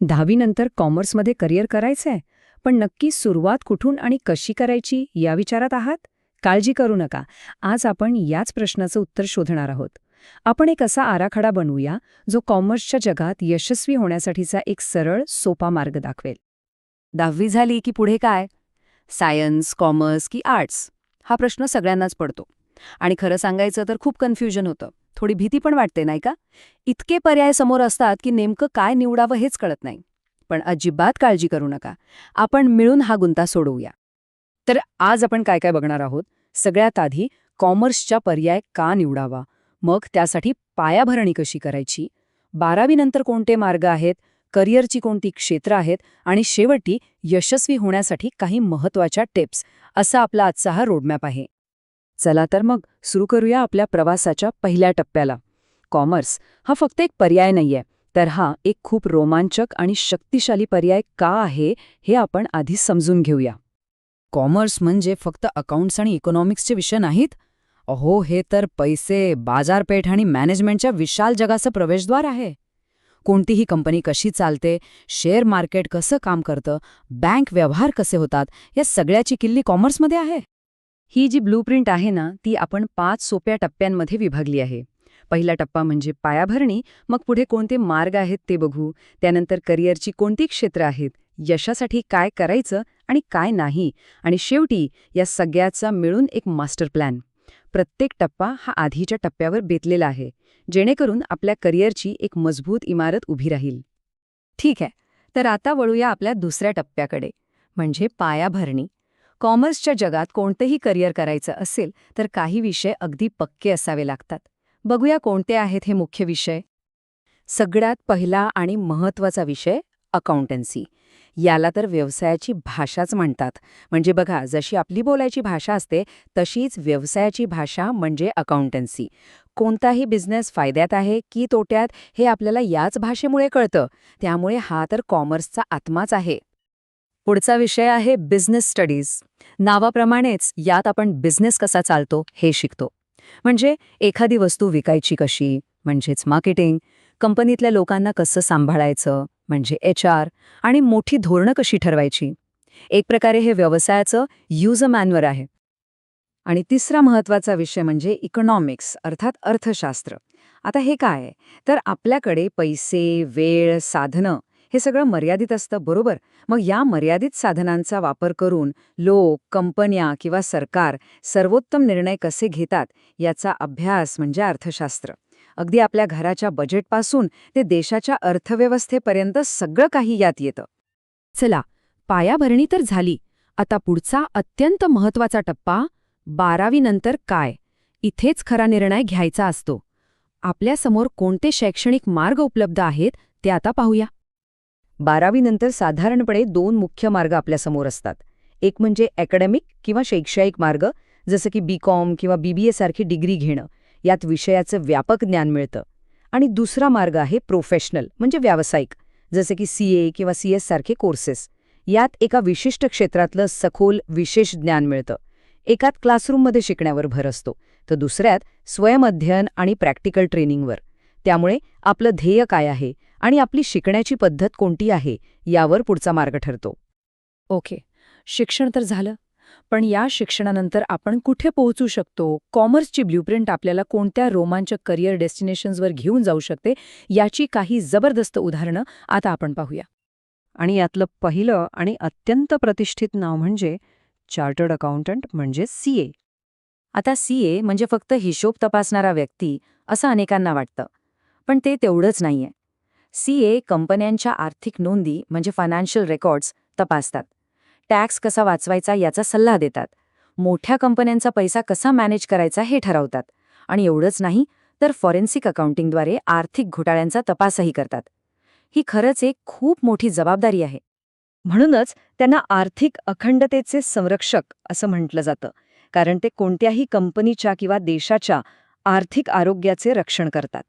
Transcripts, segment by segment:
10वी नंतर कॉमर्समध्ये करिअर करायचंय, पण नक्की सुरुवात कुठून आणि कशी करायची या विचारात आहात? काळजी करू नका. आज आपण याच प्रश्नाचं उत्तर शोधणार आहोत. आपण एक असा आराखडा बनवूया जो कॉमर्सच्या जगात यशस्वी होण्यासाठीचा एक सरळ, सोपा मार्ग दाखवेल. 10वी झाली की पुढे काय? सायन्स, कॉमर्स की आर्ट्स? हा प्रश्न सगळ्यांनाच पडतो. आणि खरं सांगायचं तर खूप कन्फ्युजन होतं. थोडी भीती पण वाटते, नाही का? इतके पर्याय समोर असतात की नेमकं काय निवडावं हेच कळत नाही. पण अजिबात काळजी करू नका. आपण मिळून हा गुंता सोडवूया. तर आज आपण काय काय बघणार आहोत? सगळ्यात आधी कॉमर्सच्या पर्याय का निवडावा, मग त्यासाठी पायाभरणी कशी करायची, 12वी नंतर कोणते मार्ग आहेत, करिअरची कोणती क्षेत्र आहेत आणि शेवटी यशस्वी होण्यासाठी काही महत्त्वाच्या टिप्स, असा आपला आजचा हा रोडमॅप आहे. चला तर मग सुरू करूया आपल्या प्रवासाच्या पहिल्या टप्प्याला. कॉमर्स हा फक्त एक पर्याय नाहीये, तर हा एक खूप रोमांचक आणि शक्तिशाली पर्याय का आहे हे आपण आधी समजून घेऊया. कॉमर्स म्हणजे फक्त अकाउंट्स आणि इकॉनॉमिक्सचे विषय नाहीत. अहो, हे तर पैसे, बाजारपेठ आणि मॅनेजमेंटच्या विशाल जगाचं प्रवेशद्वार आहे. कोणतीही कंपनी कशी चालते, शेअर मार्केट कसं काम करतं, बँक व्यवहार कसे होतात, या सगळ्याची किल्ली कॉमर्समध्ये आहे. ही जी ब्लूप्रिंट आहे ना, ती आपण 5 सोप्या टप्प्यांमध्ये विभागली आहे. पहिला टप्पा म्हणजे पायाभरणी, मग पुढे कोणते मार्ग आहेत ते बघू, त्यानंतर करिअरची कोणती क्षेत्र आहेत, यशासाठी काय करायचं आणि काय नाही, आणि शेवटी या सगळ्याचा मिळून एक मास्टर प्लॅन. प्रत्येक टप्पा हा आधीच्या टप्प्यावर बेतलेला आहे, जेणेकरून आपल्या करिअरची एक मजबूत इमारत उभी राहील. ठीक आहे, तर आता वळूया आपल्या दुसऱ्या टप्प्याकडे, म्हणजे पायाभरणी. कॉमर्सच्या जगात कोणतेही करिअर करायचं असेल तर काही विषय अगदी पक्के असावे लागतात. बघूया कोणते आहेत हे मुख्य विषय. सगळ्यात पहिला आणि महत्त्वाचा विषय अकाउंटन्सी. याला तर व्यवसायाची भाषाच म्हणतात. म्हणजे बघा, जशी आपली बोलायची भाषा असते तशीच व्यवसायाची भाषा म्हणजे अकाउंटन्सी. कोणताही बिझनेस फायद्यात आहे की तोट्यात हे आपल्याला याच भाषेमुळे कळतं. त्यामुळे हा तर कॉमर्सचा आत्माच आहे. पुढचा विषय आहे बिझनेस स्टडीज. नावाप्रमाणेच यात आपण बिझनेस कसा चालतो हे शिकतो. म्हणजे एखादी वस्तू विकायची कशी, म्हणजेच मार्केटिंग, कंपनीतल्या लोकांना कसं सांभाळायचं, म्हणजे HR, आणि मोठी धोरणं कशी ठरवायची. एक प्रकारे हे व्यवसायाचं यूजर मॅन्युअल आहे. आणि तिसरा महत्त्वाचा विषय म्हणजे इकॉनॉमिक्स, अर्थात अर्थशास्त्र. आता हे काय आहे? तर आपल्याकडे पैसे, वेळ, साधनं हे सगळं मर्यादित असतं, बरोबर? मग या मर्यादित साधनांचा वापर करून लोक, कंपन्या किंवा सरकार सर्वोत्तम निर्णय कसे घेतात याचा अभ्यास म्हणजे अर्थशास्त्र. अगदी आपल्या घराच्या बजेटपासून ते देशाच्या अर्थव्यवस्थेपर्यंत सगळं काही यात येतं. चला, पायाभरणी तर झाली. आता पुढचा अत्यंत महत्त्वाचा टप्पा, 12वी नंतर काय? इथेच खरा निर्णय घ्यायचा असतो. आपल्यासमोर कोणते शैक्षणिक मार्ग उपलब्ध आहेत ते आता पाहूया. 12वी नंतर साधारणपणे 2 मुख्य मार्ग आपल्यासमोर असतात. एक म्हणजे अकॅडमिक किंवा शैक्षणिक मार्ग, जसं की BCom किंवा BBA सारखी डिग्री घेणं. यात विषयाचं व्यापक ज्ञान मिळतं. आणि दुसरा मार्ग आहे प्रोफेशनल म्हणजे व्यावसायिक, जसे की CA किंवा CS सारखे कोर्सेस. यात एका विशिष्ट क्षेत्रातलं सखोल विशेष ज्ञान मिळतं. एकात क्लासरूममध्ये शिकण्यावर भर असतो, तर दुसऱ्यात स्वयंअध्ययन आणि प्रॅक्टिकल ट्रेनिंगवर. त्यामुळे आपलं ध्येय काय आहे आणि आपली शिकण्याची पद्धत कोणती आहे यावर पुढचा मार्ग ठरतो. ओके, शिक्षण तर झालं. पण या शिक्षणानंतर आपण कुठे पोहोचू शकतो? कॉमर्सची ब्ल्यूप्रिंट आपल्याला कोणत्या रोमांचक करिअर डेस्टिनेशन्सवर घेऊन जाऊ शकते याची काही जबरदस्त उदाहरणं आता आपण पाहूया. आणि यातलं पहिलं आणि अत्यंत प्रतिष्ठित नाव म्हणजे चार्टर्ड अकाउंटंट म्हणजे CA. आता CA म्हणजे फक्त हिशोब तपासणारा व्यक्ती असं अनेकांना वाटतं. पण ते तेवढंच नाहीये. CA कंपन्यांच्या आर्थिक नोंदी म्हणजे फायनान्शियल रेकॉर्ड्स तपासतात. टॅक्स कसा वाचवायचा याचा सल्ला देतात. मोठ्या कंपन्यांचा पैसा कसा मॅनेज करायचा हे ठरवतात. आणि एवढंच नाही, तर फॉरेन्सिक अकाउंटिंगद्वारे आर्थिक घोटाळ्यांचा तपासही करतात. ही खरंच एक खूप मोठी जबाबदारी आहे. म्हणूनच त्यांना आर्थिक अखंडतेचे संरक्षक असं म्हटलं जातं, कारण ते कोणत्याही कंपनीच्या किंवा देशाच्या आर्थिक आरोग्याचे रक्षण करतात.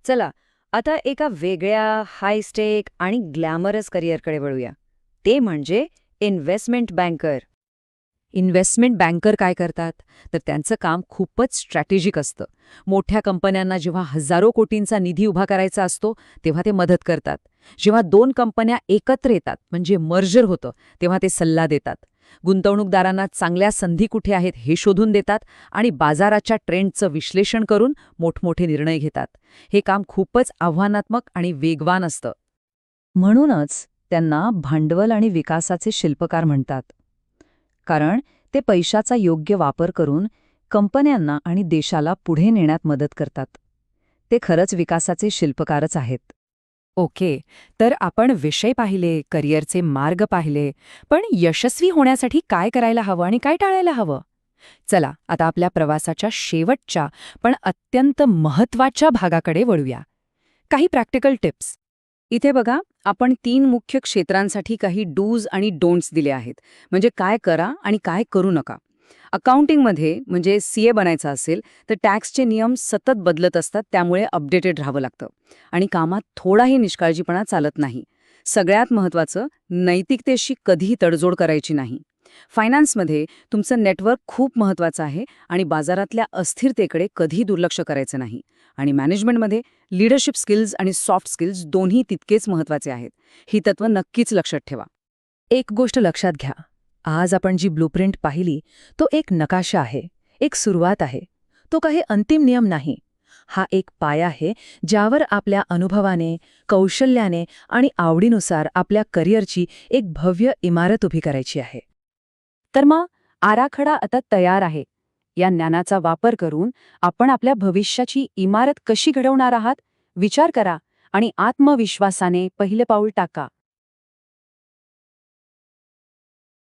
चला, आता एका वेगळ्या, हाय स्टेक आणि ग्लॅमरस करिअरकडे वळूया. ते म्हणजे इन्व्हेस्टमेंट बँकर. इन्व्हेस्टमेंट बँकर काय करतात? तर त्यांचं काम खूपच स्ट्रॅटेजिक असतं. मोठ्या कंपन्यांना जेव्हा हजारो कोटींचा निधी उभा करायचा असतो तेव्हा ते मदत करतात. जेव्हा दोन कंपन्या एकत्र येतात म्हणजे मर्जर होतं, तेव्हा ते सल्ला देतात. गुंतवणूकदारांना चांगल्या संधी कुठे आहेत हे शोधून देतात आणि बाजाराच्या ट्रेंडचं विश्लेषण करून मोठमोठे निर्णय घेतात. हे काम खूपच आव्हानात्मक आणि वेगवान असतं. म्हणूनच त्यांना भांडवल आणि विकासाचे शिल्पकार म्हणतात. कारण ते पैशाचा योग्य वापर करून कंपन्यांना आणि देशाला पुढे नेण्यात मदत करतात. ते खरंच विकासाचे शिल्पकारच आहेत. ओके, तर आपण विषय पाहिले, करिअरचे मार्ग पाहिले, पण यशस्वी होण्यासाठी काय करायला हवं आणि काय टाळायला हवं? चला, आता आपल्या प्रवासाच्या शेवटच्या पण अत्यंत महत्त्वाच्या भागाकडे वळूया. काही प्रॅक्टिकल टिप्स. इथे बघा, आपण 3 मुख्य क्षेत्रांसाठी काही डूज आणि डोंट्स दिले आहेत. म्हणजे काय करा आणि काय करू नका. अकाउंटिंगमध्ये म्हणजे सीए बनायचं असेल तर टॅक्सचे नियम सतत बदलत असतात, त्यामुळे अपडेटेड राहावं लागतं. आणि कामात थोडाही निष्काळजीपणा चालत नाही. सगळ्यात महत्त्वाचं, नैतिकतेशी कधीही तडजोड करायची नाही. फायनान्समध्ये तुमचं नेटवर्क खूप महत्त्वाचं आहे आणि बाजारातल्या अस्थिरतेकडे कधीही दुर्लक्ष करायचं नाही. आणि मॅनेजमेंटमध्ये लीडरशिप स्किल्स आणि सॉफ्ट स्किल्स दोन्ही तितकेच महत्त्वाचे आहेत. ही तत्त्व नक्कीच लक्षात ठेवा. एक गोष्ट लक्षात घ्या, आज आपण जी ब्लूप्रिंट पाहिली तो एक नकाशा आहे, एक सुरुवात आहे. तो काही अंतिम नियम नाही. हा एक पाया आहे ज्यावर आपल्या अनुभवाने, कौशल्याने आणि आवडीनुसार आपल्या करिअरची एक भव्य इमारत उभी करायची आहे. तर मग आराखडा आता तयार आहे. या ज्ञानाचा वापर करून आपण आपल्या भविष्याची इमारत कशी घडवणार आहात विचार करा आणि आत्मविश्वासाने पहिले पाऊल टाका.